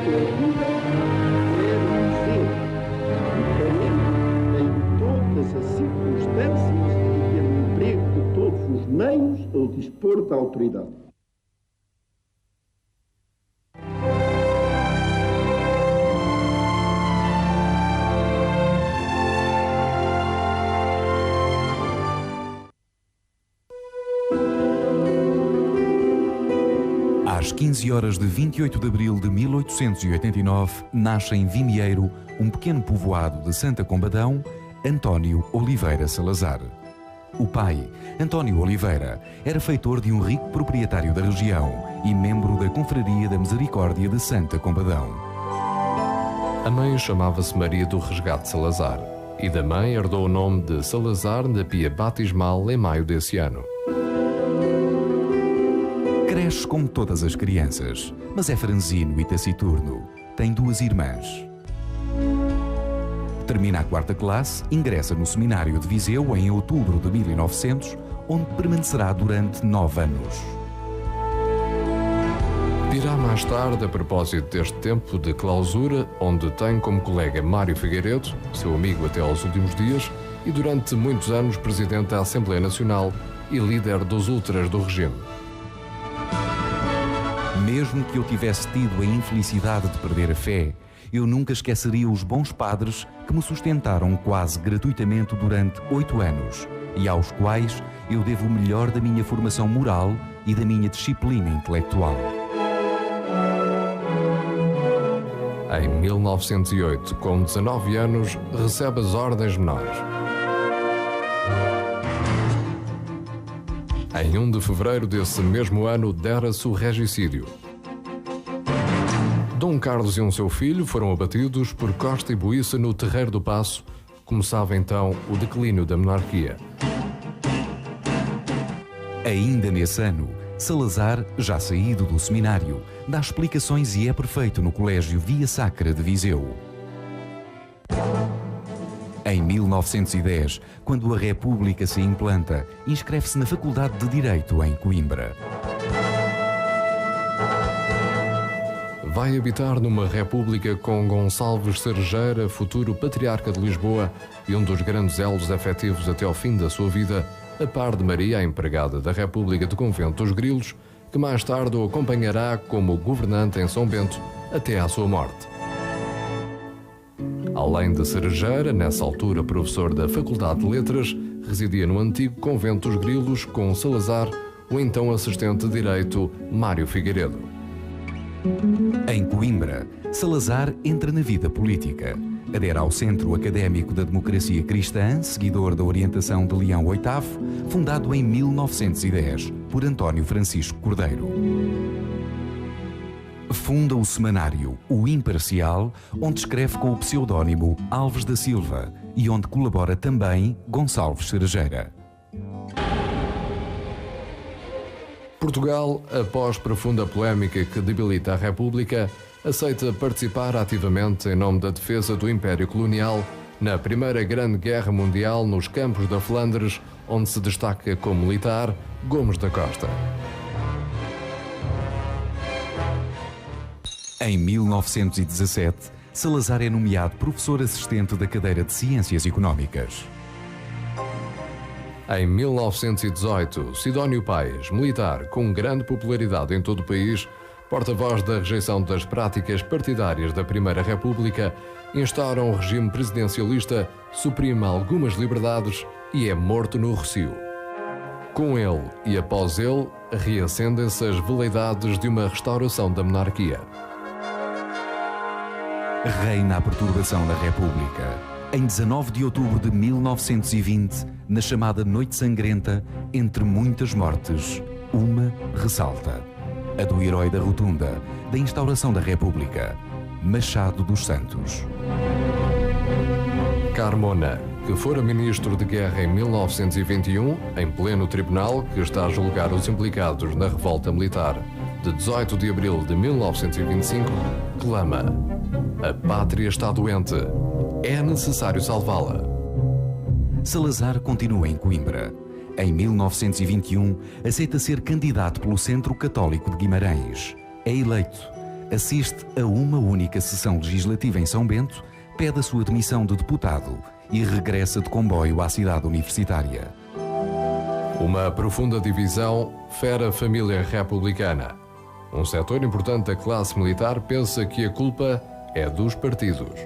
pela vida, quer viver em todas as circunstâncias e pelo emprego de todos os meios ao dispor da autoridade. Às 15 horas de 28 de abril de 1889, nasce em Vimieiro, um pequeno povoado de Santa Combadão, António Oliveira Salazar. O pai, António Oliveira, era feitor de um rico proprietário da região e membro da Confraria da Misericórdia de Santa Combadão. A mãe chamava-se Maria do Resgate Salazar e da mãe herdou o nome de Salazar na pia batismal em maio desse ano. Cresce como todas as crianças, mas é franzino e taciturno. Tem 2 irmãs. Termina a 4ª classe, ingressa no seminário de Viseu em outubro de 1900, onde permanecerá durante 9 anos. Dirá mais tarde, a propósito deste tempo de clausura, onde tem como colega Mário Figueiredo, seu amigo até aos últimos dias, e durante muitos anos presidente da Assembleia Nacional e líder dos ultras do regime. Mesmo que eu tivesse tido a infelicidade de perder a fé, eu nunca esqueceria os bons padres que me sustentaram quase gratuitamente durante 8 anos e aos quais eu devo o melhor da minha formação moral e da minha disciplina intelectual. Em 1908, com 19 anos, recebe as ordens menores. Em 1 de fevereiro desse mesmo ano, dera-se o regicídio. Dom Carlos e seu filho foram abatidos por Costa e Boiça no Terreiro do Paço. Começava então o declínio da monarquia. Ainda nesse ano, Salazar, já saído do seminário, dá explicações e é prefeito no Colégio Via Sacra de Viseu. Em 1910, quando a República se implanta, inscreve-se na Faculdade de Direito em Coimbra. Vai habitar numa república com Gonçalves Cerejeira, futuro patriarca de Lisboa e um dos grandes elos afetivos até ao fim da sua vida, a par de Maria, a empregada da República do Convento dos Grilos, que mais tarde o acompanhará como governante em São Bento até à sua morte. Além de Cerejeira, nessa altura professor da Faculdade de Letras, residia no antigo Convento dos Grilos com Salazar, o então assistente de Direito Mário Figueiredo. Em Coimbra, Salazar entra na vida política. Adere ao Centro Académico da Democracia Cristã, seguidor da orientação de Leão VIII, fundado em 1910 por António Francisco Cordeiro. Funda o semanário O Imparcial, onde escreve com o pseudónimo Alves da Silva e onde colabora também Gonçalves Cerejeira. Portugal, após profunda polémica que debilita a República, aceita participar ativamente em nome da defesa do Império Colonial na Primeira Grande Guerra Mundial nos campos da Flandres, onde se destaca como militar Gomes da Costa. Em 1917, Salazar é nomeado professor assistente da cadeira de Ciências Económicas. Em 1918, Sidónio Paes, militar com grande popularidade em todo o país, porta-voz da rejeição das práticas partidárias da Primeira República, instaura um regime presidencialista, suprime algumas liberdades e é morto no Rossio. Com ele e após ele, reacendem-se as veleidades de uma restauração da monarquia. Reina a perturbação na República. Em 19 de outubro de 1920, na chamada Noite Sangrenta, entre muitas mortes, uma ressalta. A do herói da Rotunda, da instauração da República, Machado dos Santos. Carmona, que fora ministro de guerra em 1921, em pleno tribunal que está a julgar os implicados na revolta militar de 18 de abril de 1925, clama: a pátria está doente, é necessário salvá-la. Salazar continua em Coimbra. Em 1921, aceita ser candidato pelo Centro Católico de Guimarães. É eleito. assiste a uma única sessão legislativa em São Bento, pede a sua demissão de deputado e regressa de comboio à cidade universitária. Uma profunda divisão fere a família republicana. Um setor importante da classe militar pensa que a culpa é dos partidos.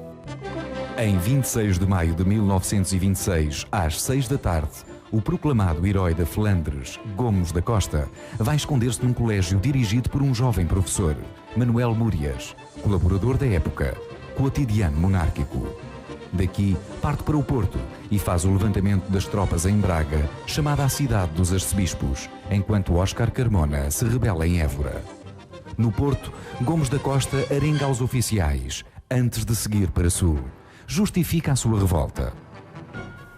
Em 26 de maio de 1926, às 6 da tarde, o proclamado herói da Flandres, Gomes da Costa, vai esconder-se num colégio dirigido por um jovem professor, Manuel Múrias, colaborador da época, Quotidiano Monárquico. Daqui, parte para o Porto e faz o levantamento das tropas em Braga, chamada a Cidade dos Arcebispos, enquanto Óscar Carmona se rebela em Évora. No Porto, Gomes da Costa arenga aos oficiais, antes de seguir para Sul. Justifica a sua revolta.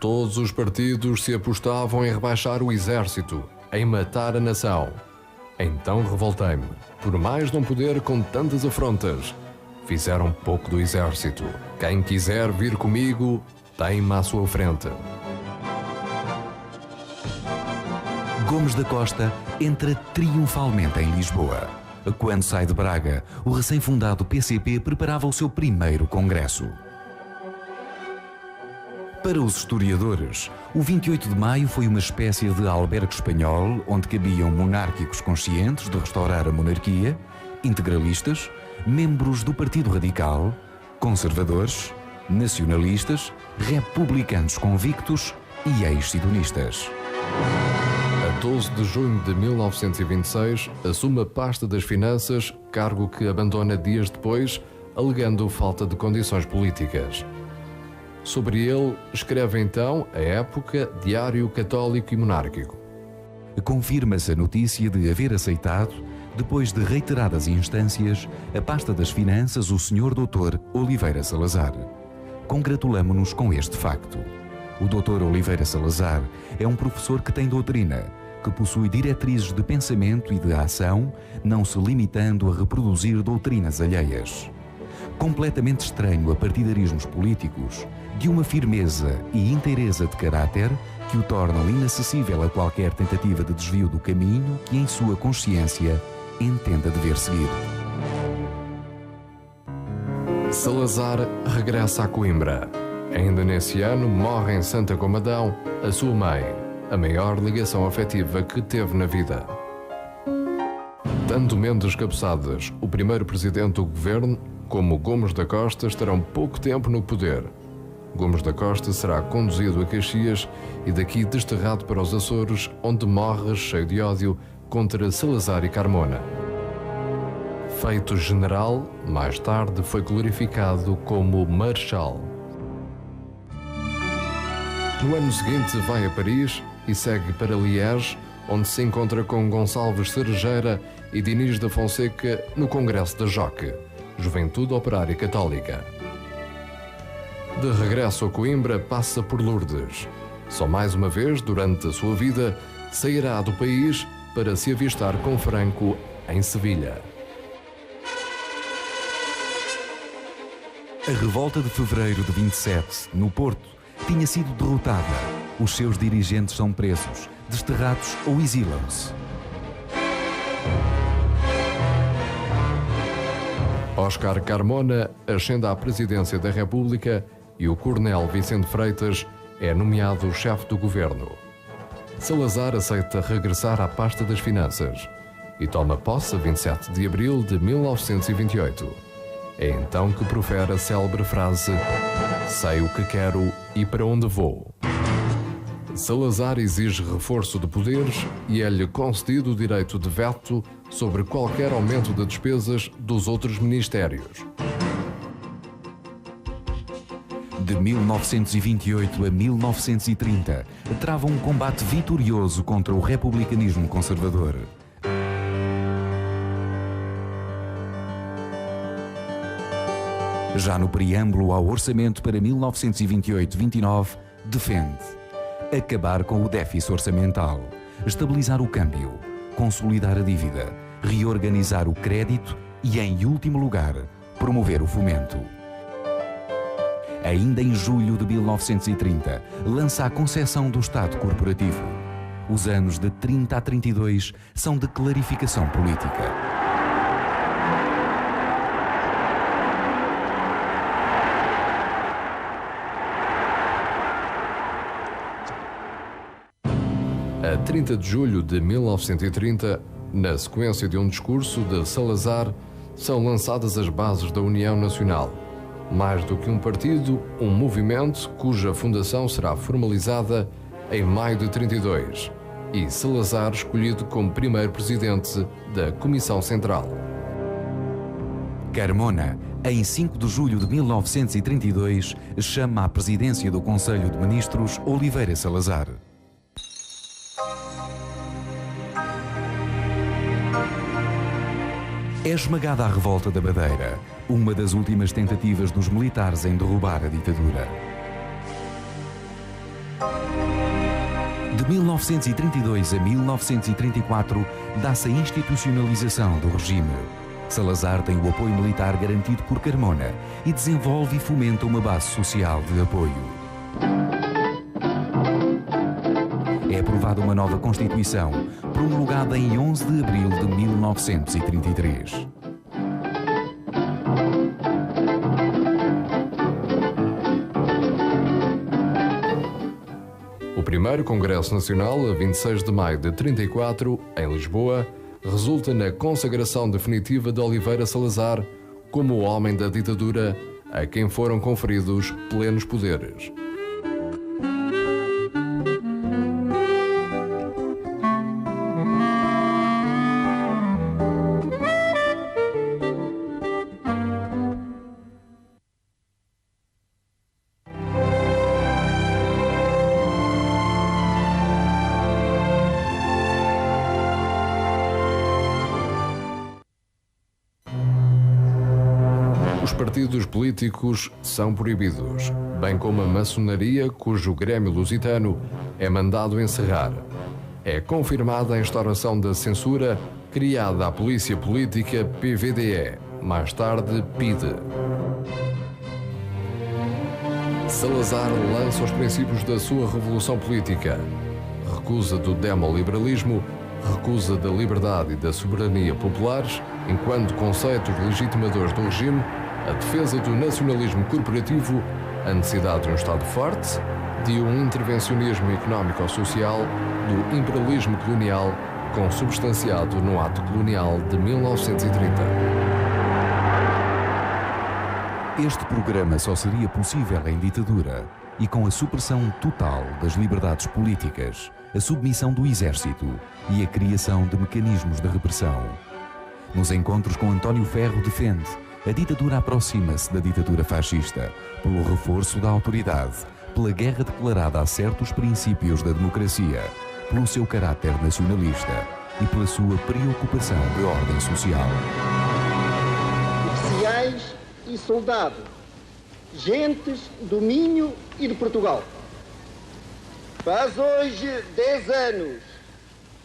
Todos os partidos se apostavam em rebaixar o exército, em matar a nação. Então revoltei-me, por mais não poder com tantas afrontas. Fizeram pouco do exército. Quem quiser vir comigo, tem-me à sua frente. Gomes da Costa entra triunfalmente em Lisboa. Quando sai de Braga, o recém-fundado PCP preparava o seu primeiro congresso. Para os historiadores, o 28 de maio foi uma espécie de albergue espanhol onde cabiam monárquicos conscientes de restaurar a monarquia, integralistas, membros do Partido Radical, conservadores, nacionalistas, republicanos convictos e ex-sidonistas. A 12 de junho de 1926, assume a pasta das Finanças, cargo que abandona dias depois, alegando falta de condições políticas. Sobre ele, escreve então a Época, Diário Católico e Monárquico. Confirma-se a notícia de haver aceitado, depois de reiteradas instâncias, a pasta das Finanças o Sr. Dr. Oliveira Salazar. Congratulamo-nos com este facto. O Dr. Oliveira Salazar é um professor que tem doutrina, que possui diretrizes de pensamento e de ação, não se limitando a reproduzir doutrinas alheias. Completamente estranho a partidarismos políticos, de uma firmeza e inteireza de caráter que o tornam inacessível a qualquer tentativa de desvio do caminho que em sua consciência entenda dever seguir. Salazar regressa a Coimbra. Ainda nesse ano morre em Santa Combadão a sua mãe, a maior ligação afetiva que teve na vida. Tanto Mendes Cabeçadas, o primeiro presidente do governo, como Gomes da Costa estarão pouco tempo no poder. Gomes da Costa será conduzido a Caxias e daqui desterrado para os Açores, onde morre cheio de ódio contra Salazar e Carmona. Feito general, mais tarde foi glorificado como marechal. No ano seguinte vai a Paris e segue para Liège, onde se encontra com Gonçalves Cerejeira e Dinis da Fonseca no Congresso da JOC, Juventude Operária Católica. De regresso a Coimbra, passa por Lourdes. Só mais uma vez, durante a sua vida, sairá do país para se avistar com Franco em Sevilha. A revolta de fevereiro de 27, no Porto, tinha sido derrotada. Os seus dirigentes são presos, desterrados ou exilam-se. Óscar Carmona ascende à presidência da República e o coronel Vicente Freitas é nomeado chefe do governo. Salazar aceita regressar à pasta das Finanças e toma posse a 27 de abril de 1928. É então que profere a célebre frase: "Sei o que quero e para onde vou". Salazar exige reforço de poderes e é-lhe concedido o direito de veto sobre qualquer aumento de despesas dos outros ministérios. De 1928 a 1930, trava um combate vitorioso contra o republicanismo conservador. Já no preâmbulo ao orçamento para 1928-29, defende acabar com o déficit orçamental, estabilizar o câmbio, consolidar a dívida, reorganizar o crédito e, em último lugar, promover o fomento. Ainda em julho de 1930, lança a concepção do Estado corporativo. Os anos de 30 a 32 são de clarificação política. A 30 de julho de 1930, na sequência de um discurso de Salazar, são lançadas as bases da União Nacional. Mais do que um partido, um movimento cuja fundação será formalizada em maio de 32 e Salazar escolhido como primeiro presidente da Comissão Central. Carmona, em 5 de julho de 1932, chama à presidência do Conselho de Ministros Oliveira Salazar. É esmagada a revolta da Madeira, uma das últimas tentativas dos militares em derrubar a ditadura. De 1932 a 1934, dá-se a institucionalização do regime. Salazar tem o apoio militar garantido por Carmona e desenvolve e fomenta uma base social de apoio. É aprovada uma nova Constituição, promulgada em 11 de abril de 1933. O primeiro Congresso Nacional, a 26 de maio de 34, em Lisboa, resulta na consagração definitiva de Oliveira Salazar como o homem da ditadura a quem foram conferidos plenos poderes. Os partidos políticos são proibidos, bem como a maçonaria, cujo grêmio lusitano é mandado encerrar. É confirmada a instauração da censura, criada a Polícia Política PVDE, mais tarde PIDE. Salazar lança os princípios da sua revolução política. Recusa do demoliberalismo, recusa da liberdade e da soberania populares, enquanto conceitos legitimadores do regime, a defesa do nacionalismo corporativo, a necessidade de um Estado forte, de um intervencionismo económico-social, do imperialismo colonial, consubstanciado no ato colonial de 1930. Este programa só seria possível em ditadura e com a supressão total das liberdades políticas, a submissão do exército e a criação de mecanismos de repressão. Nos encontros com António Ferro defende: a ditadura aproxima-se da ditadura fascista, pelo reforço da autoridade, pela guerra declarada a certos princípios da democracia, pelo seu caráter nacionalista e pela sua preocupação de ordem social. Oficiais e soldados, gentes do Minho e de Portugal. Faz hoje 10 anos,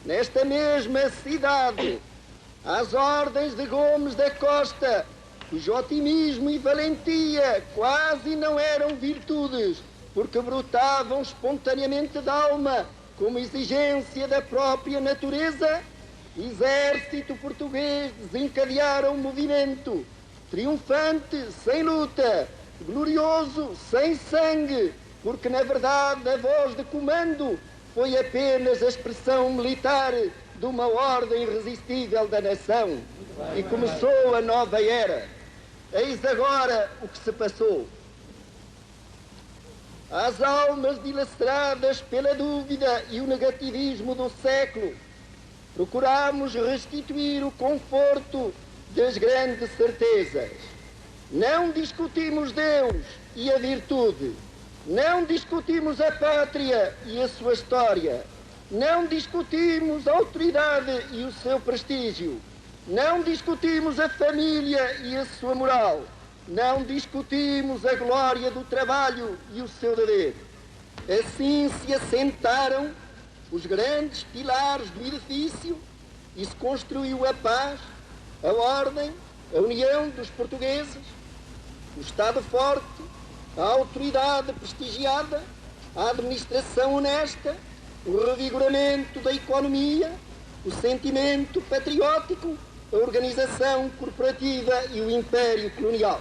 nesta mesma cidade, às ordens de Gomes da Costa, cujo otimismo e valentia quase não eram virtudes, porque brotavam espontaneamente da alma, como exigência da própria natureza, exército português desencadeara um movimento, triunfante sem luta, glorioso sem sangue, porque na verdade a voz de comando foi apenas a expressão militar de uma ordem irresistível da nação. E começou a nova era. Eis agora o que se passou. Às almas dilaceradas pela dúvida e o negativismo do século, procuramos restituir o conforto das grandes certezas. Não discutimos Deus e a virtude. Não discutimos a pátria e a sua história. Não discutimos a autoridade e o seu prestígio. Não discutimos a família e a sua moral. Não discutimos a glória do trabalho e o seu dever. Assim se assentaram os grandes pilares do edifício e se construiu a paz, a ordem, a união dos portugueses, o Estado forte, a autoridade prestigiada, a administração honesta, o revigoramento da economia, o sentimento patriótico, a organização corporativa e o império colonial.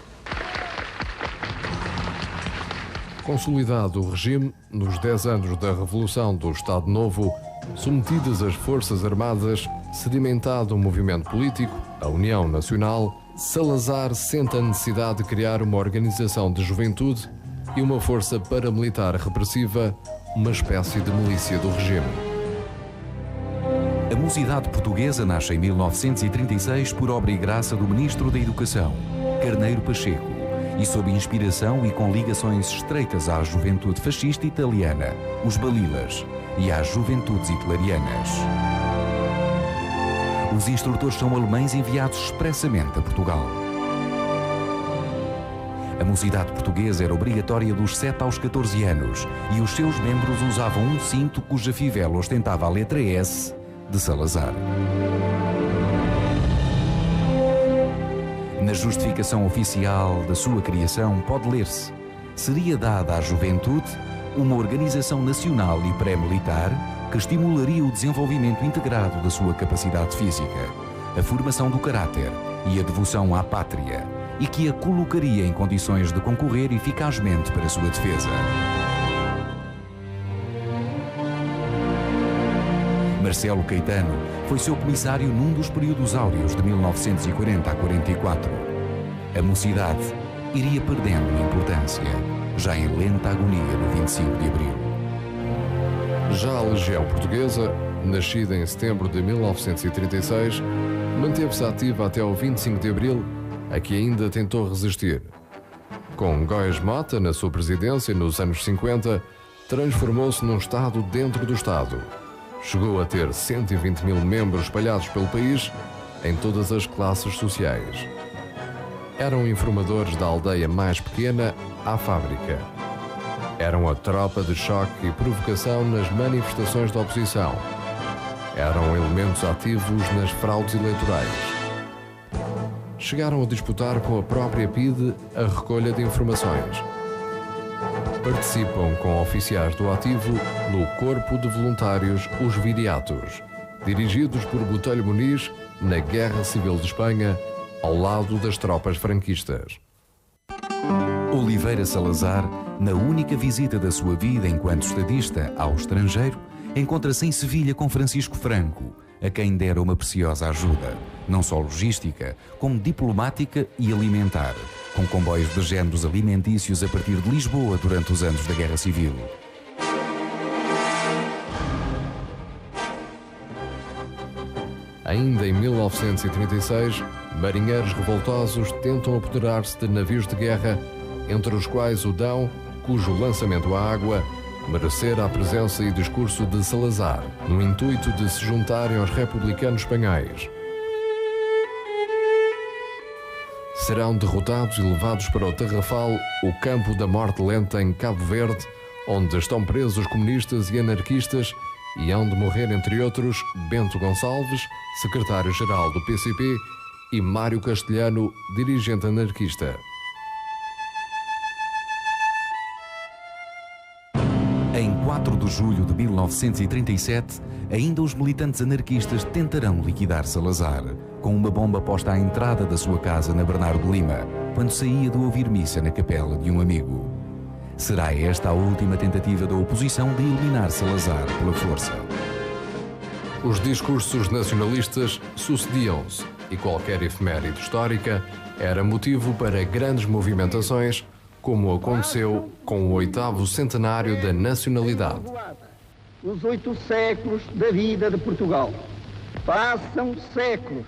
Consolidado o regime, nos 10 anos da Revolução do Estado Novo, Submetidas as forças armadas, sedimentado um movimento político, a União Nacional, Salazar sente a necessidade de criar uma organização de juventude e uma força paramilitar repressiva, uma espécie de milícia do regime. A Mocidade Portuguesa nasce em 1936 por obra e graça do Ministro da Educação, Carneiro Pacheco, e sob inspiração e com ligações estreitas à juventude fascista italiana, os Balilas, e às juventudes hitlerianas. Os instrutores são alemães enviados expressamente a Portugal. A Mocidade Portuguesa era obrigatória dos 7 aos 14 anos e os seus membros usavam um cinto cuja fivela ostentava a letra S de Salazar. Na justificação oficial da sua criação pode ler-se: seria dada à juventude uma organização nacional e pré-militar que estimularia o desenvolvimento integrado da sua capacidade física, a formação do caráter e a devoção à pátria, e que a colocaria em condições de concorrer eficazmente para a sua defesa. Marcelo Caetano foi seu comissário num dos períodos áureos de 1940 a 44. A mocidade iria perdendo importância, já em lenta agonia no 25 de abril. Já a Legião Portuguesa, nascida em setembro de 1936, manteve-se ativa até o 25 de abril, a que ainda tentou resistir. Com Góes Mota na sua presidência nos anos 50, transformou-se num Estado dentro do Estado. Chegou a ter 120 mil membros espalhados pelo país, em todas as classes sociais. Eram informadores da aldeia mais pequena à fábrica. Eram a tropa de choque e provocação nas manifestações da oposição. Eram elementos ativos nas fraudes eleitorais. Chegaram a disputar com a própria PIDE a recolha de informações. Participam com oficiais do ativo no Corpo de Voluntários Os Viriatos, dirigidos por Botelho Muniz na Guerra Civil de Espanha, ao lado das tropas franquistas. Oliveira Salazar, na única visita da sua vida enquanto estadista ao estrangeiro, encontra-se em Sevilha com Francisco Franco, a quem dera uma preciosa ajuda, não só logística, como diplomática e alimentar, com comboios de géneros alimentícios a partir de Lisboa durante os anos da Guerra Civil. Ainda em 1936, marinheiros revoltosos tentam apoderar-se de navios de guerra, entre os quais o Dão, cujo lançamento à água merecera a presença e discurso de Salazar, no intuito de se juntarem aos republicanos espanhóis. Serão derrotados e levados para o Tarrafal, o campo da morte lenta em Cabo Verde, onde estão presos os comunistas e anarquistas, e hão de morrer, entre outros, Bento Gonçalves, secretário-geral do PCP, e Mário Castelhano, dirigente anarquista. Em 4 de julho de 1937, ainda os militantes anarquistas tentarão liquidar Salazar, com uma bomba posta à entrada da sua casa na Bernardo de Lima, quando saía de ouvir missa na capela de um amigo. Será esta a última tentativa da oposição de eliminar Salazar pela força. Os discursos nacionalistas sucediam-se e qualquer efeméride histórica era motivo para grandes movimentações, como aconteceu com o 8º centenário da nacionalidade. Os 8 séculos da vida de Portugal. Passam séculos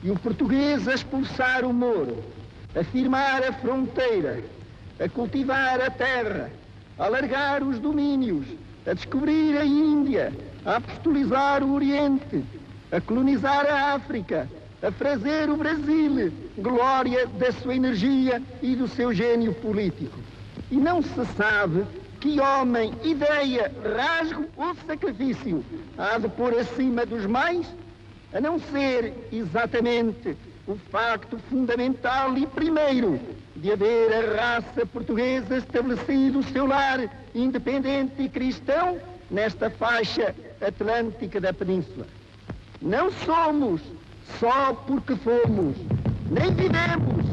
e o português a expulsar o Moro, a firmar a fronteira, a cultivar a terra, a alargar os domínios, a descobrir a Índia, a apostolizar o Oriente, a colonizar a África, a fazer o Brasil glória da sua energia e do seu gênio político. E não se sabe que homem, ideia, rasgo ou sacrifício há de pôr acima dos mais, a não ser exatamente o facto fundamental e primeiro de haver a raça portuguesa estabelecido o seu lar independente e cristão nesta faixa atlântica da península. Não somos só porque fomos, nem vivemos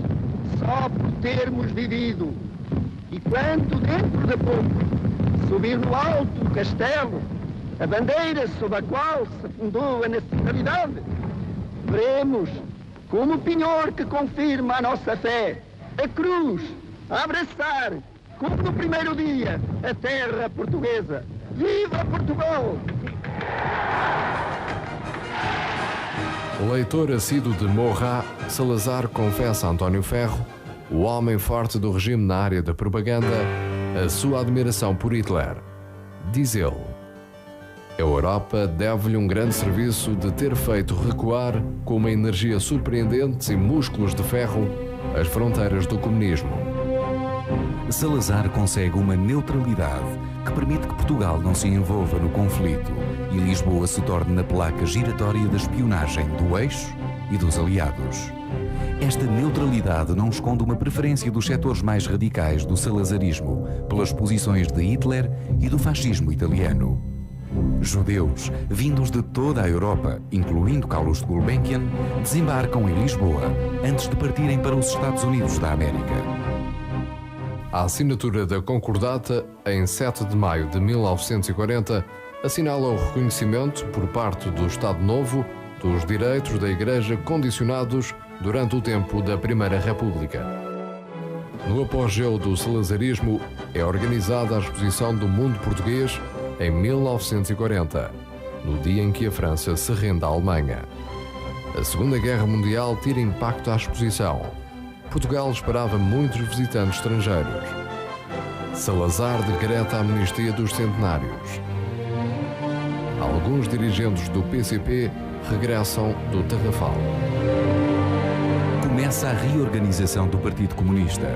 só por termos vivido. E quando dentro de pouco subir no alto do castelo a bandeira sob a qual se fundou a nacionalidade, veremos como o penhor que confirma a nossa fé, a cruz, a abraçar, como no primeiro dia, a terra portuguesa. Viva Portugal! Leitor assíduo de Maurras, Salazar confessa a António Ferro, o homem forte do regime na área da propaganda, a sua admiração por Hitler. Diz ele: a Europa deve-lhe um grande serviço de ter feito recuar, com uma energia surpreendente e músculos de ferro, as fronteiras do comunismo. Salazar consegue uma neutralidade que permite que Portugal não se envolva no conflito e Lisboa se torne na placa giratória da espionagem do eixo e dos aliados. Esta neutralidade não esconde uma preferência dos setores mais radicais do salazarismo pelas posições de Hitler e do fascismo italiano. Judeus, vindos de toda a Europa, incluindo Carlos de Gulbenkian, desembarcam em Lisboa antes de partirem para os Estados Unidos da América. A assinatura da Concordata, em 7 de maio de 1940, assinala o reconhecimento, por parte do Estado Novo, dos direitos da Igreja condicionados durante o tempo da Primeira República. No apogeu do salazarismo, é organizada a Exposição do Mundo Português em 1940, no dia em que a França se rende à Alemanha. A Segunda Guerra Mundial tira impacto à exposição. Portugal esperava muitos visitantes estrangeiros. Salazar decreta a amnistia dos centenários. Alguns dirigentes do PCP regressam do Tarrafal. Começa a reorganização do Partido Comunista.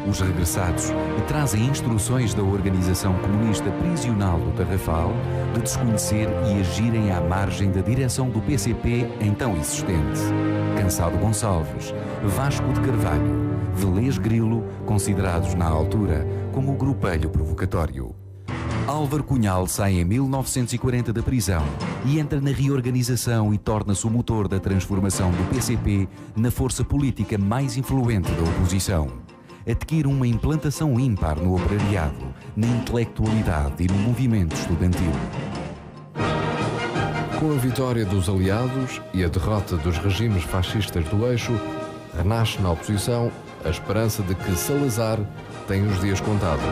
Os regressados trazem instruções da Organização Comunista Prisional do Tarrafal de desconhecer e agirem à margem da direção do PCP então existente. Cansado Gonçalves, Vasco de Carvalho, Velez Grilo, considerados na altura como o grupelho provocatório. Álvaro Cunhal sai em 1940 da prisão e entra na reorganização e torna-se o motor da transformação do PCP na força política mais influente da oposição. Adquire uma implantação ímpar no operariado, na intelectualidade e no movimento estudantil. Com a vitória dos aliados e a derrota dos regimes fascistas do eixo, renasce na oposição a esperança de que Salazar tem os dias contados.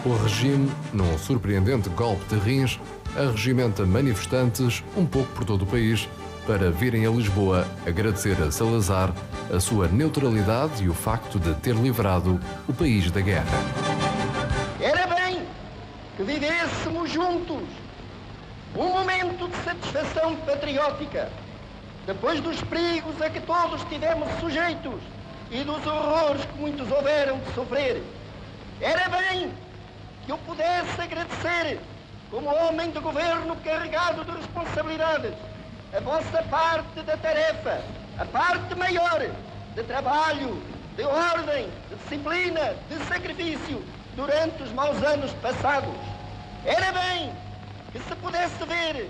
O regime, num surpreendente golpe de rins, arregimenta manifestantes um pouco por todo o país para virem a Lisboa agradecer a Salazar a sua neutralidade e o facto de ter livrado o país da guerra. Era bem que vivêssemos juntos um momento de satisfação patriótica, depois dos perigos a que todos estivemos sujeitos e dos horrores que muitos houveram de sofrer. Era bem que eu pudesse agradecer, como homem de governo carregado de responsabilidades, a vossa parte da tarefa, a parte maior de trabalho, de ordem, de disciplina, de sacrifício durante os maus anos passados. Era bem que se pudesse ver,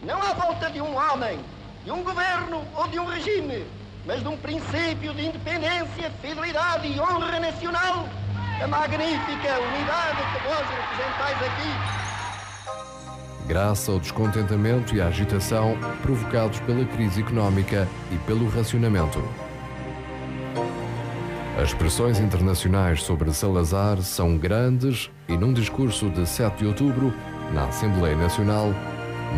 não à volta de um homem, de um governo ou de um regime, mas de um princípio de independência, fidelidade e honra nacional, a magnífica unidade que vós representais aqui. Graças ao descontentamento e à agitação provocados pela crise económica e pelo racionamento. As pressões internacionais sobre Salazar são grandes e, num discurso de 7 de outubro, na Assembleia Nacional,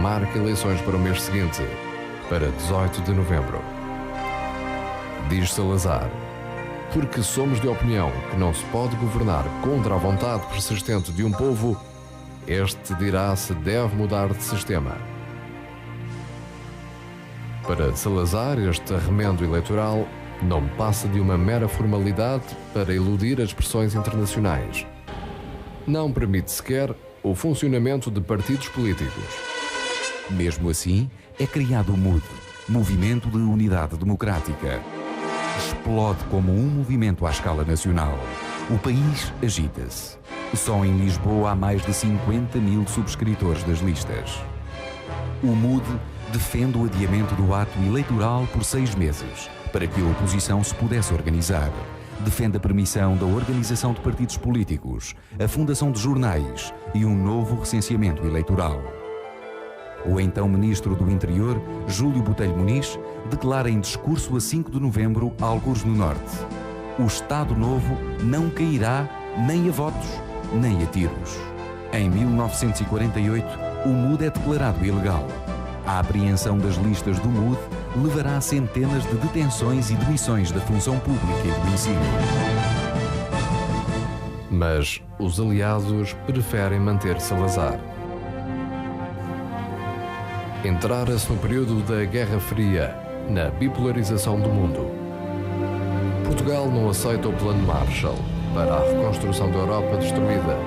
marca eleições para o mês seguinte, para 18 de novembro. Diz Salazar: porque somos de opinião que não se pode governar contra a vontade persistente de um povo, este dirá se deve mudar de sistema. Para Salazar, este arremendo eleitoral não passa de uma mera formalidade para eludir as pressões internacionais. Não permite sequer o funcionamento de partidos políticos. Mesmo assim, é criado o MUD, Movimento de Unidade Democrática. Explode como um movimento à escala nacional. O país agita-se. Só em Lisboa há mais de 50 mil subscritores das listas. O MUD defende o adiamento do ato eleitoral por 6 meses, para que a oposição se pudesse organizar. defende a permissão da organização de partidos políticos, a fundação de jornais e um novo recenseamento eleitoral. O então Ministro do Interior, Júlio Botelho Muniz, declara em discurso a 5 de novembro, algures no Norte: o Estado Novo não cairá nem a votos, nem a tiros. Em 1948, o MUD é declarado ilegal. A apreensão das listas do MUD levará a centenas de detenções e demissões da função pública e do ensino. Mas os aliados preferem manter Salazar. Entrara-se no período da Guerra Fria, na bipolarização do mundo. Portugal não aceita o Plano Marshall para a reconstrução da Europa destruída,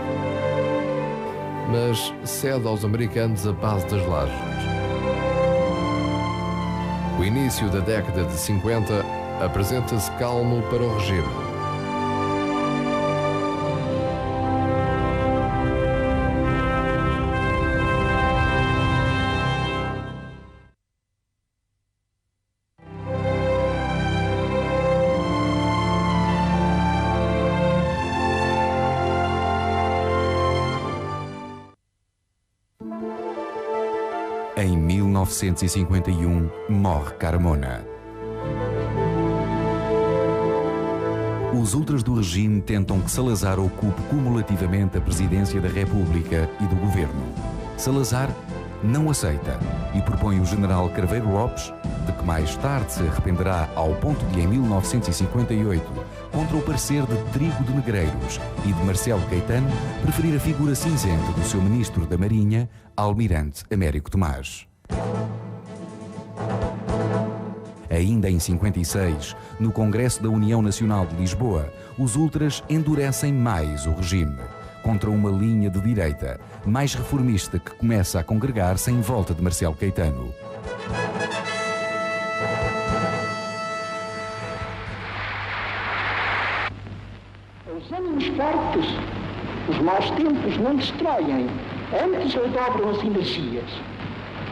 mas cede aos americanos a base das lajes. O início da década de 50 apresenta-se calmo para o regime. Em 1951, morre Carmona. Os ultras do regime tentam que Salazar ocupe cumulativamente a presidência da República e do governo. Salazar não aceita e propõe o general Craveiro Lopes, de que mais tarde se arrependerá ao ponto de, em 1958, contra o parecer de Trigo de Negreiros e de Marcelo Caetano, preferir a figura cinzenta do seu ministro da Marinha, Almirante Américo Tomás. Ainda em 56, no Congresso da União Nacional de Lisboa, os ultras endurecem mais o regime, contra uma linha de direita, mais reformista, que começa a congregar-se em volta de Marcelo Caetano. Os ânimos fortes, os maus tempos não destroem, antes redobram as energias.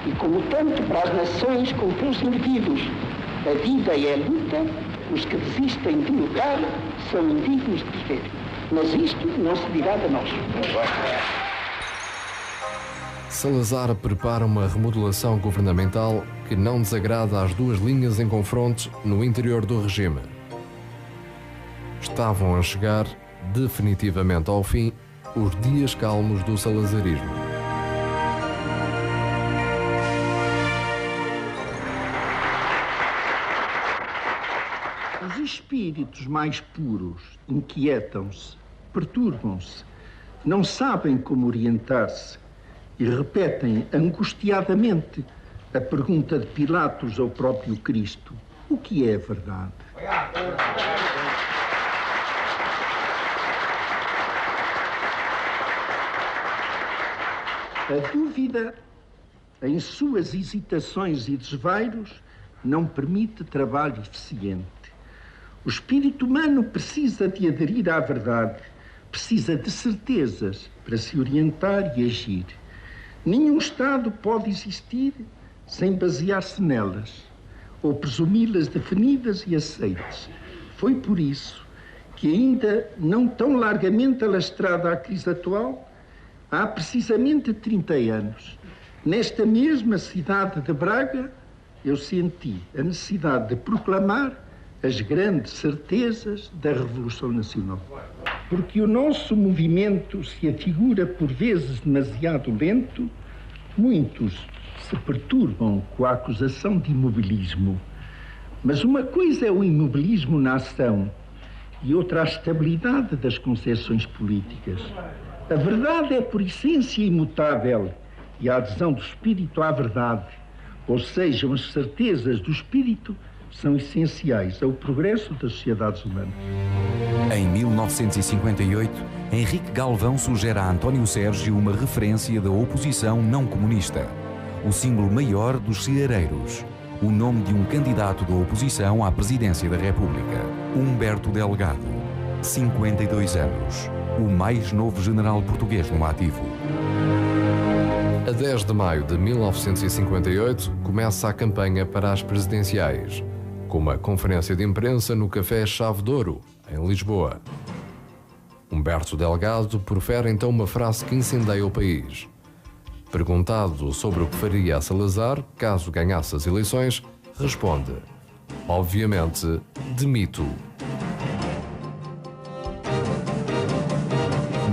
E como tanto para as nações como para os indivíduos, a vida é a luta, os que desistem de lutar são indignos de viver. Mas isto não se dirá de nós. Salazar prepara uma remodelação governamental que não desagrada às duas linhas em confronto no interior do regime. Estavam a chegar definitivamente ao fim os dias calmos do salazarismo. Os espíritos mais puros inquietam-se, perturbam-se, não sabem como orientar-se e repetem angustiadamente a pergunta de Pilatos ao próprio Cristo: o que é verdade? A dúvida, em suas hesitações e desvairos, não permite trabalho eficiente. O espírito humano precisa de aderir à verdade, precisa de certezas para se orientar e agir. Nenhum Estado pode existir sem basear-se nelas, ou presumi-las definidas e aceites. Foi por isso que, ainda não tão largamente alastrada à crise atual, há precisamente 30 anos, nesta mesma cidade de Braga, eu senti a necessidade de proclamar as grandes certezas da Revolução Nacional. Porque o nosso movimento se afigura por vezes demasiado lento, muitos se perturbam com a acusação de imobilismo. Mas uma coisa é o imobilismo na ação e outra a estabilidade das concepções políticas. A verdade é por essência imutável e a adesão do espírito à verdade, ou seja, as certezas do espírito, são essenciais ao progresso das sociedades humanas. Em 1958, Henrique Galvão sugere a António Sérgio uma referência da oposição não comunista, o símbolo maior dos ceareiros, o nome de um candidato da oposição à presidência da República, Humberto Delgado, 52 anos, o mais novo general português no ativo. A 10 de maio de 1958, começa a campanha para as presidenciais, com uma conferência de imprensa no Café Chave de Ouro, em Lisboa. Humberto Delgado profere então uma frase que incendeia o país. Perguntado sobre o que faria a Salazar caso ganhasse as eleições, responde: obviamente, demito.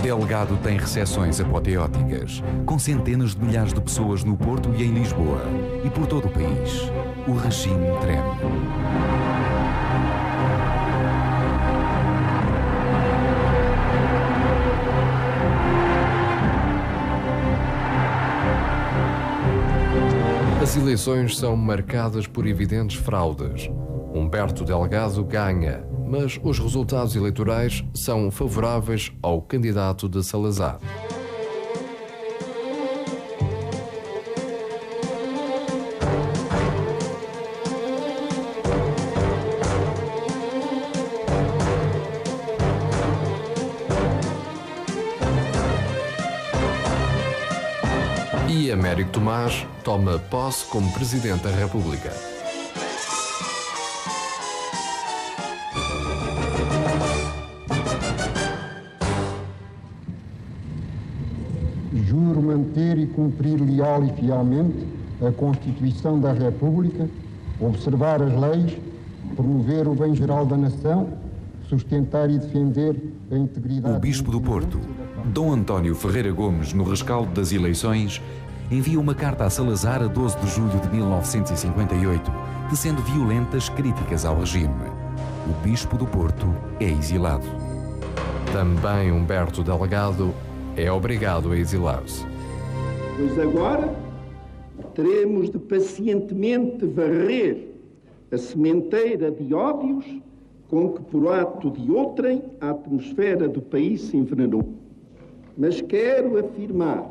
Delgado tem recepções apoteóticas, com centenas de milhares de pessoas no Porto e em Lisboa, e por todo o país. O regime treme. As eleições são marcadas por evidentes fraudes. Humberto Delgado ganha, mas os resultados eleitorais são favoráveis ao candidato de Salazar. E Américo Tomás toma posse como Presidente da República. Juro manter e cumprir leal e fielmente a Constituição da República, observar as leis, promover o bem geral da nação, sustentar e defender a integridade... O Bispo do Porto, Dom António Ferreira Gomes, no rescaldo das eleições, envia uma carta a Salazar a 12 de julho de 1958, tecendo violentas críticas ao regime. O Bispo do Porto é exilado. Também Humberto Delgado é obrigado a exilar-se. Pois agora teremos de pacientemente varrer a sementeira de ódios com que, por ato de outrem, a atmosfera do país se envenenou. Mas quero afirmar,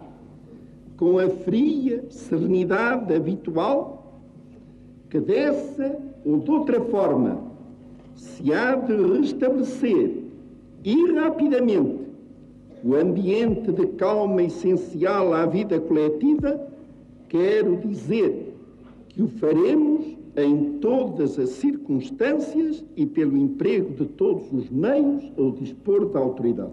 com a fria serenidade habitual, que dessa ou de outra forma se há de restabelecer e rapidamente o ambiente de calma essencial à vida coletiva. Quero dizer que o faremos em todas as circunstâncias e pelo emprego de todos os meios ao dispor da autoridade.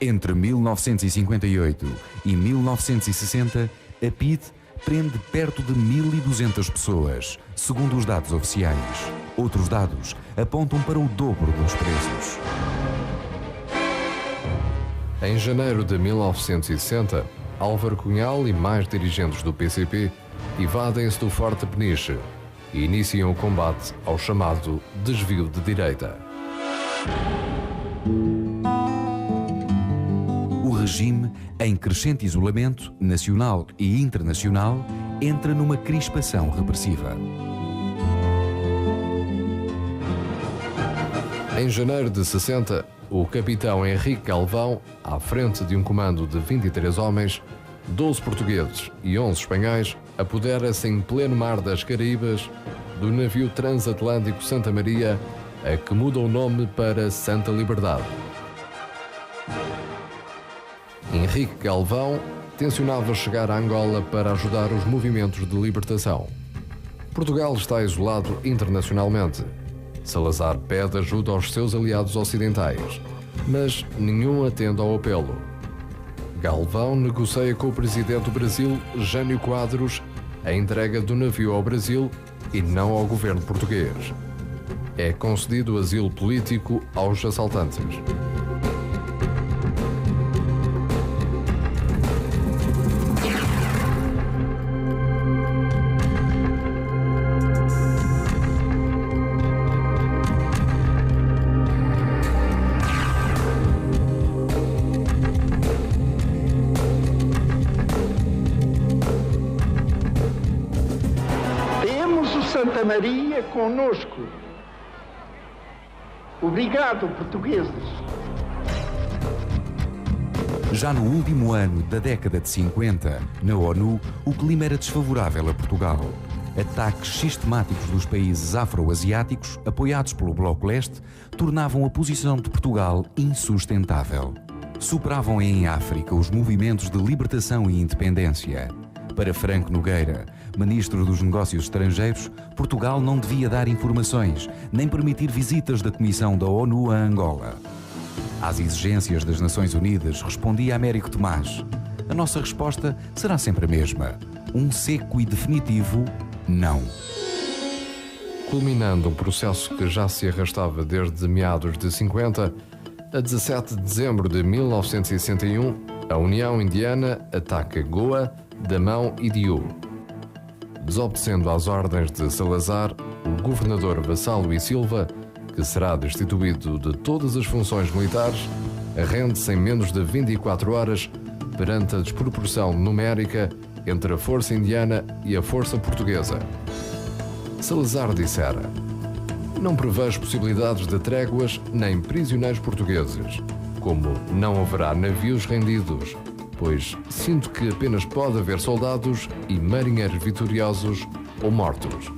Entre 1958 e 1960, a PIDE prende perto de 1.200 pessoas, segundo os dados oficiais. Outros dados apontam para o dobro dos presos. Em janeiro de 1960, Álvaro Cunhal e mais dirigentes do PCP evadem-se do Forte Peniche e iniciam o combate ao chamado desvio de direita. O regime, em crescente isolamento nacional e internacional, entra numa crispação repressiva. Em janeiro de 60, o capitão Henrique Galvão, à frente de um comando de 23 homens, 12 portugueses e 11 espanhóis, apodera-se em pleno mar das Caraíbas do navio transatlântico Santa Maria, a que muda o nome para Santa Liberdade. Henrique Galvão tencionava chegar a Angola para ajudar os movimentos de libertação. Portugal está isolado internacionalmente. Salazar pede ajuda aos seus aliados ocidentais, mas nenhum atende ao apelo. Galvão negocia com o presidente do Brasil, Jânio Quadros, a entrega do navio ao Brasil e não ao governo português. É concedido asilo político aos assaltantes. Santa Maria conosco. Obrigado, portugueses. Já no último ano da década de 50, na ONU, o clima era desfavorável a Portugal. Ataques sistemáticos dos países afro-asiáticos, apoiados pelo Bloco Leste, tornavam a posição de Portugal insustentável. Superavam em África os movimentos de libertação e independência. Para Franco Nogueira, ministro dos Negócios Estrangeiros, Portugal não devia dar informações, nem permitir visitas da Comissão da ONU a Angola. Às exigências das Nações Unidas, respondia Américo Tomás: a nossa resposta será sempre a mesma. Um seco e definitivo não. Culminando um processo que já se arrastava desde meados de 50, a 17 de dezembro de 1961, a União Indiana ataca Goa, Damão e Diu. Desobedecendo às ordens de Salazar, o governador Vassalo e Silva, que será destituído de todas as funções militares, arrende-se em menos de 24 horas perante a desproporção numérica entre a força indiana e a força portuguesa. Salazar dissera: não prevejo possibilidades de tréguas nem prisioneiros portugueses, como não haverá navios rendidos, pois sinto que apenas pode haver soldados e marinheiros vitoriosos ou mortos.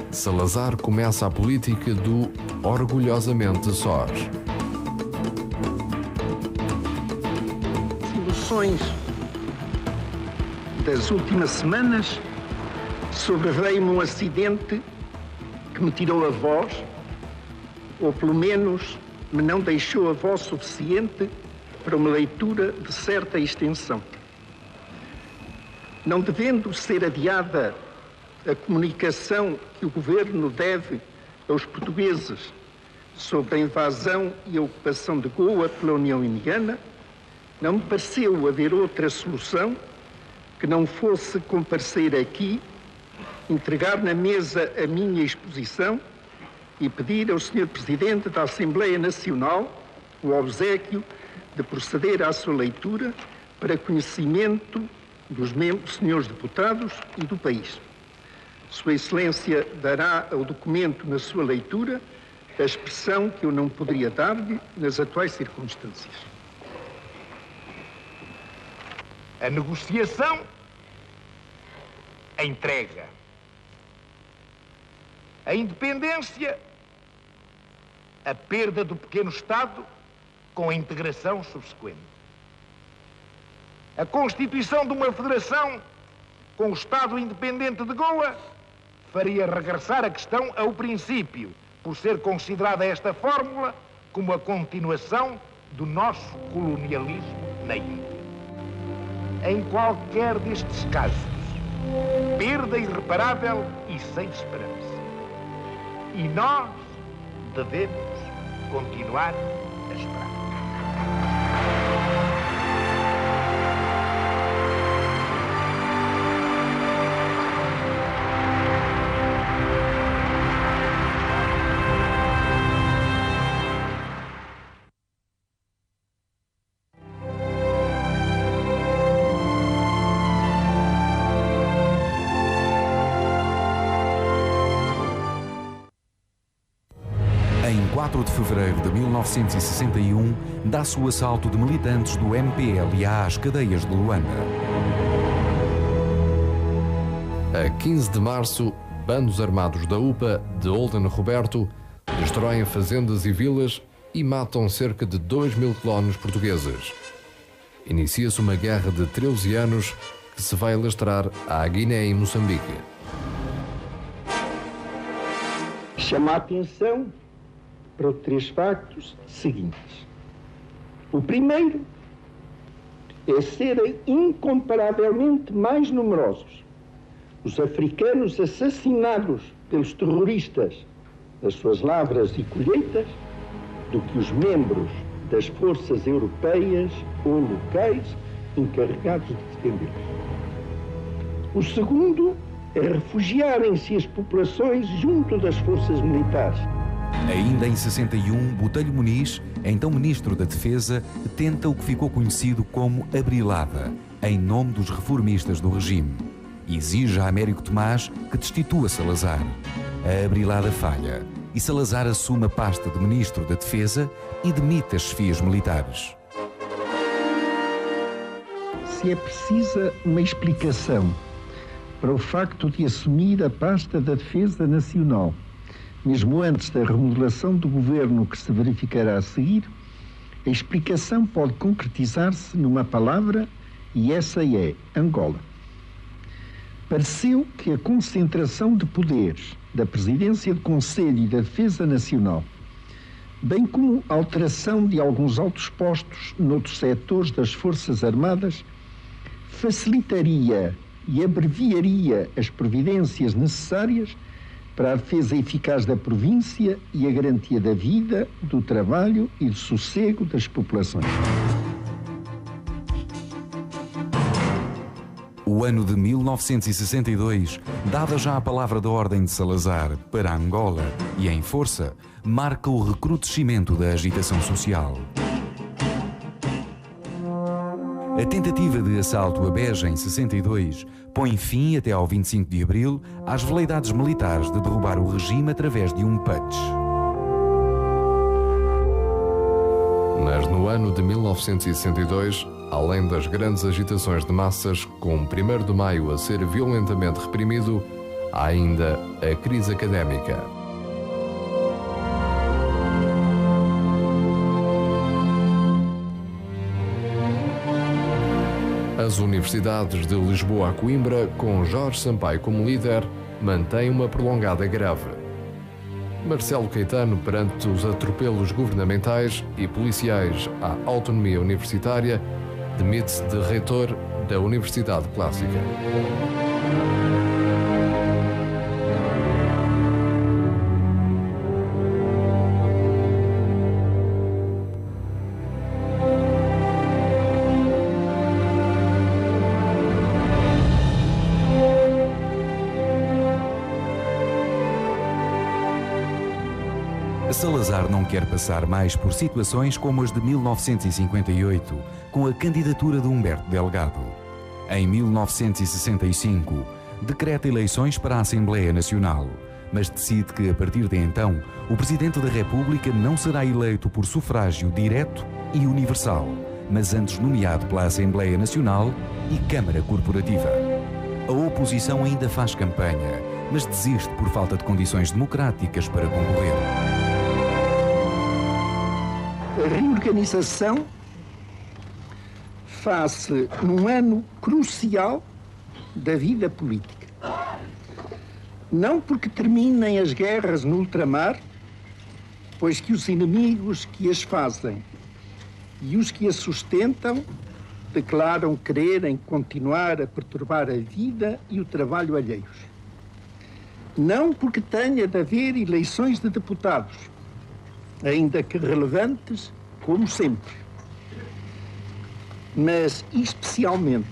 Salazar começa a política do orgulhosamente sós. As emoções das últimas semanas sobreveio-me um acidente que me tirou a voz, ou pelo menos me não deixou a voz suficiente para uma leitura de certa extensão. Não devendo ser adiada a comunicação que o governo deve aos portugueses sobre a invasão e a ocupação de Goa pela União Indiana, não me pareceu haver outra solução que não fosse comparecer aqui, entregar na mesa a minha exposição e pedir ao Sr. Presidente da Assembleia Nacional o obséquio de proceder à sua leitura para conhecimento dos senhores deputados e do país. Sua Excelência dará ao documento na sua leitura a expressão que eu não poderia dar-lhe nas atuais circunstâncias. A negociação, a entrega. A independência, a perda do pequeno Estado com a integração subsequente. A constituição de uma federação com o Estado independente de Goa faria regressar a questão ao princípio, por ser considerada esta fórmula como a continuação do nosso colonialismo na Índia. Em qualquer destes casos, perda irreparável e sem esperança. E nós devemos continuar a esperar. Em 4 de fevereiro de 1961, dá-se o assalto de militantes do MPLA às cadeias de Luanda. A 15 de março, bandos armados da UPA de Olden Roberto destroem fazendas e vilas e matam cerca de 2.000 colonos portugueses. Inicia-se uma guerra de 13 anos que se vai alastrar à Guiné e Moçambique. Chama a atenção para os 3 factos seguintes. O primeiro é serem incomparavelmente mais numerosos os africanos assassinados pelos terroristas nas suas lavras e colheitas do que os membros das forças europeias ou locais encarregados de defendê-los. O segundo é refugiarem-se as populações junto das forças militares. Ainda em 61, Botelho Muniz, então Ministro da Defesa, tenta o que ficou conhecido como Abrilada, em nome dos reformistas do regime. Exige a Américo Tomás que destitua Salazar. A Abrilada falha e Salazar assume a pasta de Ministro da Defesa e demite as chefias militares. Se é precisa uma explicação para o facto de assumir a pasta da Defesa Nacional, mesmo antes da remodelação do governo que se verificará a seguir, a explicação pode concretizar-se numa palavra e essa é Angola. Pareceu que a concentração de poderes da Presidência do Conselho e da Defesa Nacional, bem como a alteração de alguns altos postos noutros setores das Forças Armadas, facilitaria e abreviaria as providências necessárias para a defesa eficaz da província e a garantia da vida, do trabalho e do sossego das populações. O ano de 1962, dada já a palavra da Ordem de Salazar para Angola e em força, marca o recrudescimento da agitação social. A tentativa de assalto a Beja em 62 põe fim até ao 25 de abril às veleidades militares de derrubar o regime através de um putsch. Mas no ano de 1962, além das grandes agitações de massas, com o 1º de maio a ser violentamente reprimido, há ainda a crise académica. As universidades de Lisboa a Coimbra, com Jorge Sampaio como líder, mantêm uma prolongada greve. Marcelo Caetano, perante os atropelos governamentais e policiais à autonomia universitária, demite-se de reitor da Universidade Clássica. Salazar não quer passar mais por situações como as de 1958, com a candidatura de Humberto Delgado. Em 1965, decreta eleições para a Assembleia Nacional, mas decide que, a partir de então, o Presidente da República não será eleito por sufrágio direto e universal, mas antes nomeado pela Assembleia Nacional e Câmara Corporativa. A oposição ainda faz campanha, mas desiste por falta de condições democráticas para concorrer. A reorganização faz-se num ano crucial da vida política. Não porque terminem as guerras no ultramar, pois que os inimigos que as fazem e os que as sustentam declaram quererem continuar a perturbar a vida e o trabalho alheios. Não porque tenha de haver eleições de deputados, ainda que relevantes, como sempre, mas especialmente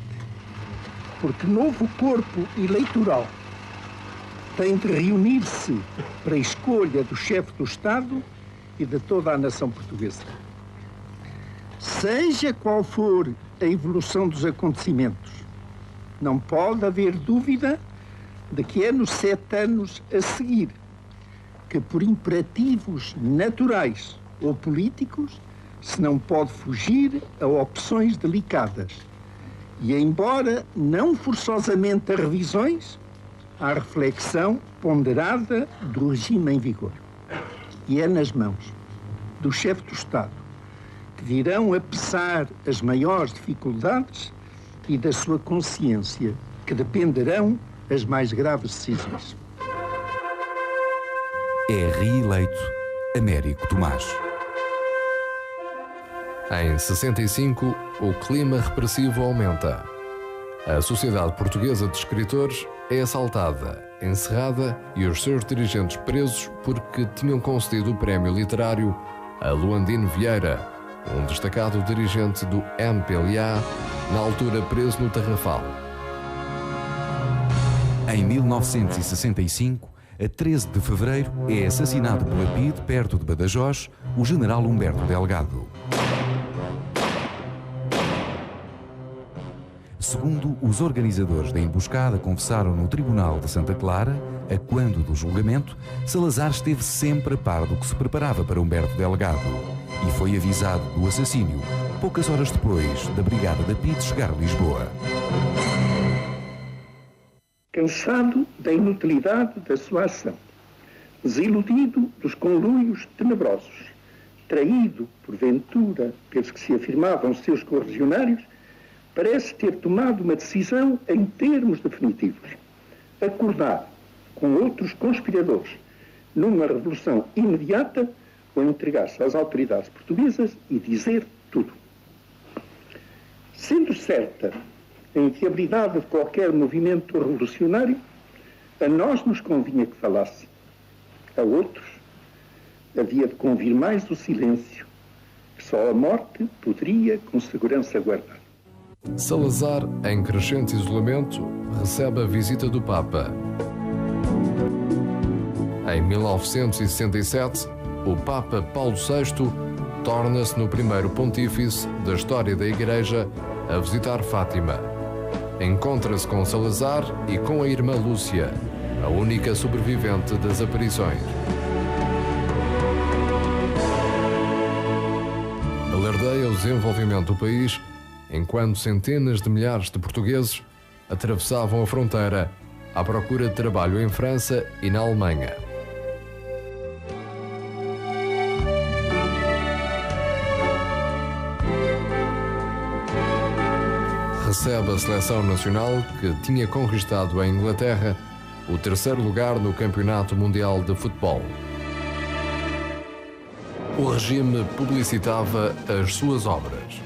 porque novo corpo eleitoral tem de reunir-se para a escolha do chefe do Estado e de toda a nação portuguesa. Seja qual for a evolução dos acontecimentos, não pode haver dúvida de que é nos 7 anos a seguir que, por imperativos naturais ou políticos, se não pode fugir a opções delicadas e, embora não forçosamente a revisões, à reflexão ponderada do regime em vigor. E é nas mãos do chefe do Estado que virão a pesar as maiores dificuldades e da sua consciência que dependerão as mais graves decisões. É reeleito Américo Tomás. Em 65, o clima repressivo aumenta. A Sociedade Portuguesa de Escritores é assaltada, encerrada e os seus dirigentes presos porque tinham concedido o prémio literário a Luandino Vieira, um destacado dirigente do MPLA, na altura preso no Tarrafal. Em 1965, a 13 de fevereiro, é assassinado pela PIDE, perto de Badajoz, o general Humberto Delgado. Segundo os organizadores da emboscada confessaram no Tribunal de Santa Clara, a quando do julgamento, Salazar esteve sempre a par do que se preparava para Humberto Delgado e foi avisado do assassínio poucas horas depois da brigada da PIDE chegar a Lisboa. Cansado da inutilidade da sua ação, desiludido dos conluios tenebrosos, traído, porventura, pelos que se afirmavam seus correligionários, parece ter tomado uma decisão em termos definitivos. Acordar com outros conspiradores numa revolução imediata ou entregar-se às autoridades portuguesas e dizer tudo. Sendo certa a inviabilidade de qualquer movimento revolucionário, a nós nos convinha que falasse. A outros havia de convir mais o silêncio, que só a morte poderia com segurança guardar. Salazar, em crescente isolamento, recebe a visita do Papa. Em 1967, o Papa Paulo VI torna-se no primeiro pontífice da história da Igreja a visitar Fátima. Encontra-se com Salazar e com a irmã Lúcia, a única sobrevivente das aparições. Alardeia o desenvolvimento do país, enquanto centenas de milhares de portugueses atravessavam a fronteira à procura de trabalho em França e na Alemanha. Recebe a seleção nacional que tinha conquistado em Inglaterra o terceiro lugar no Campeonato Mundial de Futebol. O regime publicitava as suas obras.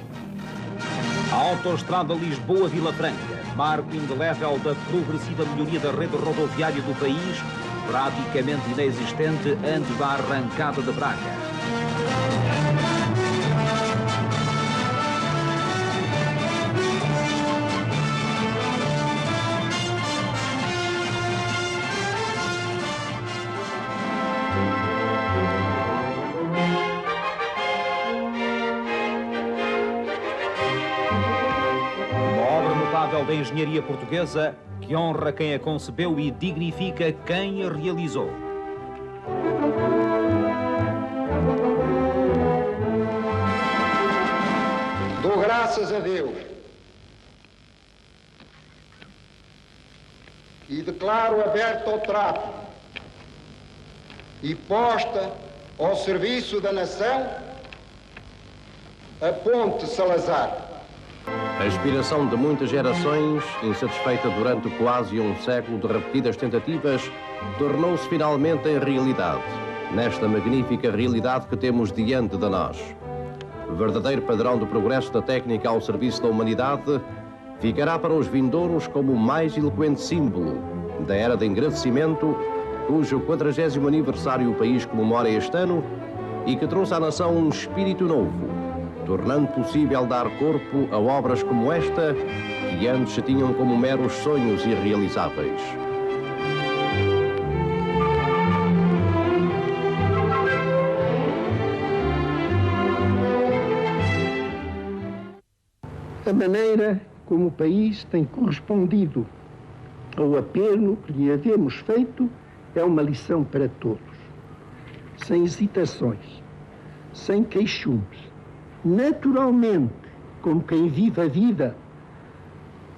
A autoestrada Lisboa-Vila Franca, marco indelével da progressiva melhoria da rede rodoviária do país, praticamente inexistente antes da arrancada de Braga. Da engenharia portuguesa que honra quem a concebeu e dignifica quem a realizou. Dou graças a Deus e declaro aberto ao trato e posta ao serviço da nação a Ponte Salazar. A aspiração de muitas gerações, insatisfeita durante quase um século de repetidas tentativas, tornou-se finalmente em realidade, nesta magnífica realidade que temos diante de nós. Verdadeiro padrão do progresso da técnica ao serviço da humanidade, ficará para os vindouros como o mais eloquente símbolo da era de engrandecimento, cujo 40º aniversário o país comemora este ano e que trouxe à nação um espírito novo, tornando possível dar corpo a obras como esta, que antes se tinham como meros sonhos irrealizáveis. A maneira como o país tem correspondido ao apelo que lhe havemos feito é uma lição para todos. Sem hesitações, sem queixumes, naturalmente, como quem vive a vida,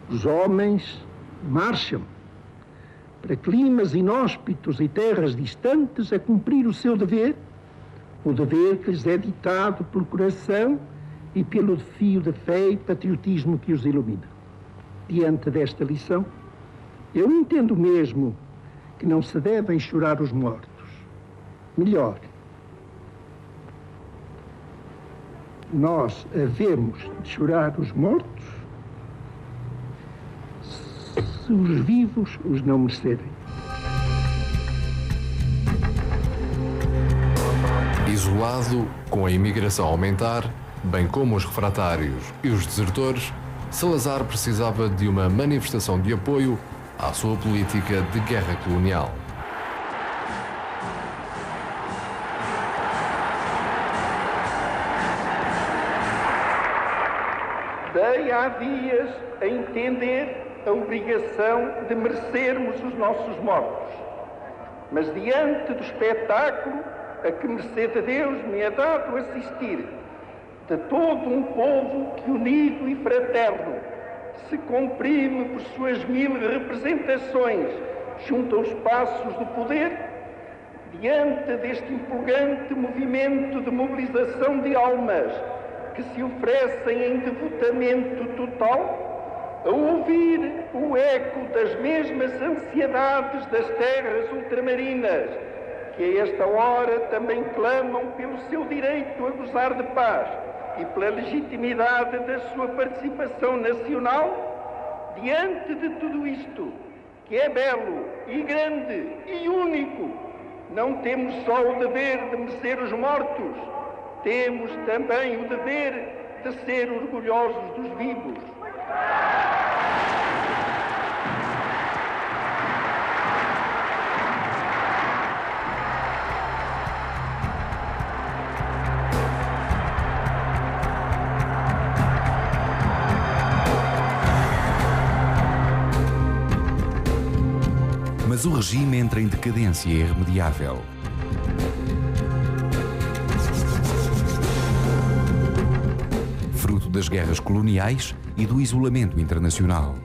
os homens marcham para climas inóspitos e terras distantes a cumprir o seu dever, o dever que lhes é ditado pelo coração e pelo fio de fé e patriotismo que os ilumina. Diante desta lição, eu entendo mesmo que não se devem chorar os mortos. Melhor, nós havemos de chorar os mortos se os vivos os não merecerem. Isolado, com a imigração a aumentar, bem como os refratários e os desertores, Salazar precisava de uma manifestação de apoio à sua política de guerra colonial. Dei há dias a entender a obrigação de merecermos os nossos mortos, mas diante do espetáculo a que mercê de Deus me é dado assistir, de todo um povo que, unido e fraterno, se comprime por suas 1000 representações junto aos passos do poder, diante deste empolgante movimento de mobilização de almas que se oferecem em devotamento total, a ouvir o eco das mesmas ansiedades das terras ultramarinas, que a esta hora também clamam pelo seu direito a gozar de paz e pela legitimidade da sua participação nacional, diante de tudo isto, que é belo e grande e único, não temos só o dever de merecer os mortos, temos também o dever de ser orgulhosos dos vivos. Mas o regime entra em decadência irremediável. Fruto das guerras coloniais e do isolamento internacional.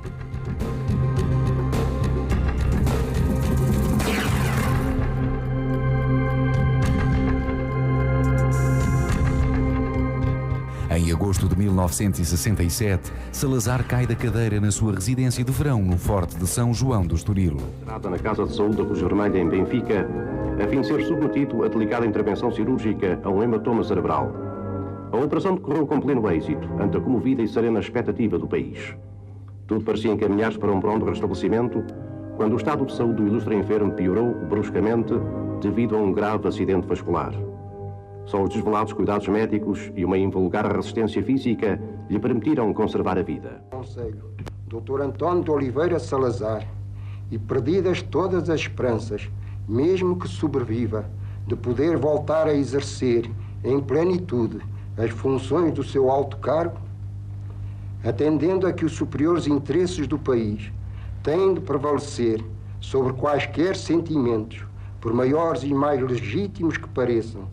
Em agosto de 1967, Salazar cai da cadeira na sua residência de verão no Forte de São João do Estoril. Na Casa de Saúde da Cruz Vermelha, em Benfica, a fim de ser submetido a delicada intervenção cirúrgica a um hematoma cerebral. A operação decorreu com pleno êxito, ante a comovida e serena expectativa do país. Tudo parecia encaminhar-se para um pronto restabelecimento, quando o estado de saúde do ilustre enfermo piorou bruscamente devido a um grave acidente vascular. Só os desvelados cuidados médicos e uma invulgar resistência física lhe permitiram conservar a vida. Conselho, Dr. António de Oliveira Salazar, e perdidas todas as esperanças, mesmo que sobreviva, de poder voltar a exercer em plenitude as funções do seu alto cargo, atendendo a que os superiores interesses do país têm de prevalecer sobre quaisquer sentimentos, por maiores e mais legítimos que pareçam,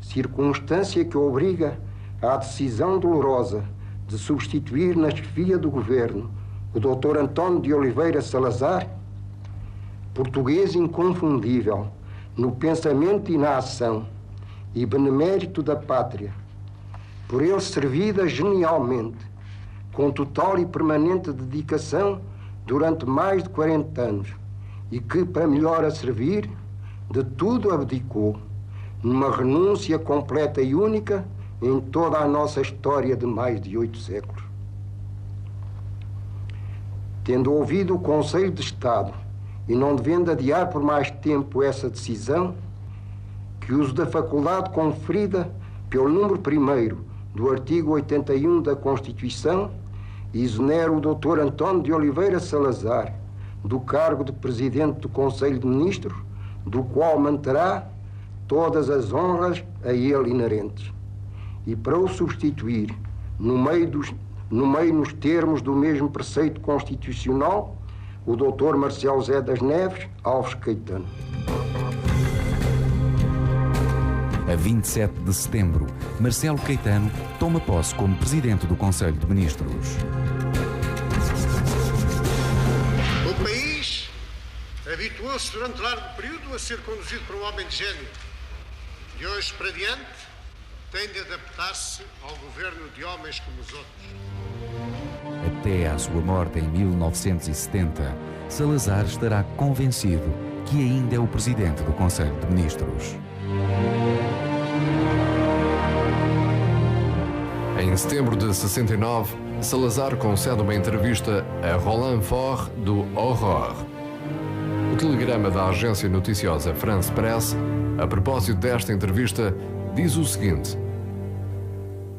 circunstância que obriga à decisão dolorosa de substituir na chefia do governo o Dr. António de Oliveira Salazar, português inconfundível no pensamento e na ação e benemérito da pátria, por ele servida genialmente, com total e permanente dedicação durante mais de 40 anos, e que, para melhor a servir, de tudo abdicou, numa renúncia completa e única em toda a nossa história de mais de 8 séculos. Tendo ouvido o Conselho de Estado e não devendo adiar por mais tempo essa decisão, que uso da faculdade conferida pelo número 1º do artigo 81 da Constituição, exonera o Dr. António de Oliveira Salazar do cargo de Presidente do Conselho de Ministros, do qual manterá todas as honras a ele inerentes, e para o substituir, no meio nos termos do mesmo preceito constitucional, o Dr. Marcelo Zé das Neves Alves Caetano. A 27 de setembro, Marcelo Caetano toma posse como Presidente do Conselho de Ministros. O país habituou-se durante largo período a ser conduzido por um homem de gênio. De hoje para diante, tem de adaptar-se ao governo de homens como os outros. Até à sua morte em 1970, Salazar estará convencido que ainda é o Presidente do Conselho de Ministros. Em setembro de 69, Salazar concede uma entrevista a Roland Faure do Aurore. O telegrama da agência noticiosa France Presse, a propósito desta entrevista, diz o seguinte: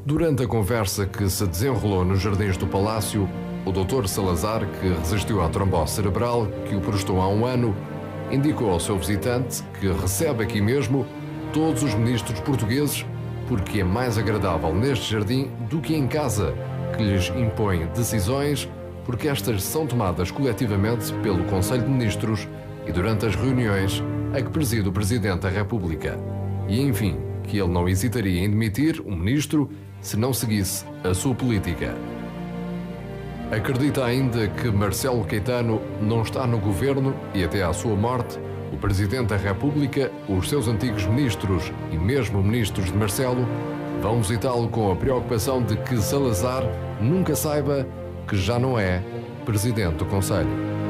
durante a conversa que se desenrolou nos jardins do Palácio, o Dr. Salazar, que resistiu à trombose cerebral que o prostou há um ano, indicou ao seu visitante que recebe aqui mesmo todos os ministros portugueses porque é mais agradável neste jardim do que em casa, que lhes impõe decisões porque estas são tomadas coletivamente pelo Conselho de Ministros e durante as reuniões a que preside o Presidente da República. E, enfim, que ele não hesitaria em demitir um ministro se não seguisse a sua política. Acredita ainda que Marcelo Caetano não está no governo e até à sua morte, o Presidente da República, os seus antigos ministros e mesmo ministros de Marcelo vão visitá-lo com a preocupação de que Salazar nunca saiba que já não é presidente do Conselho.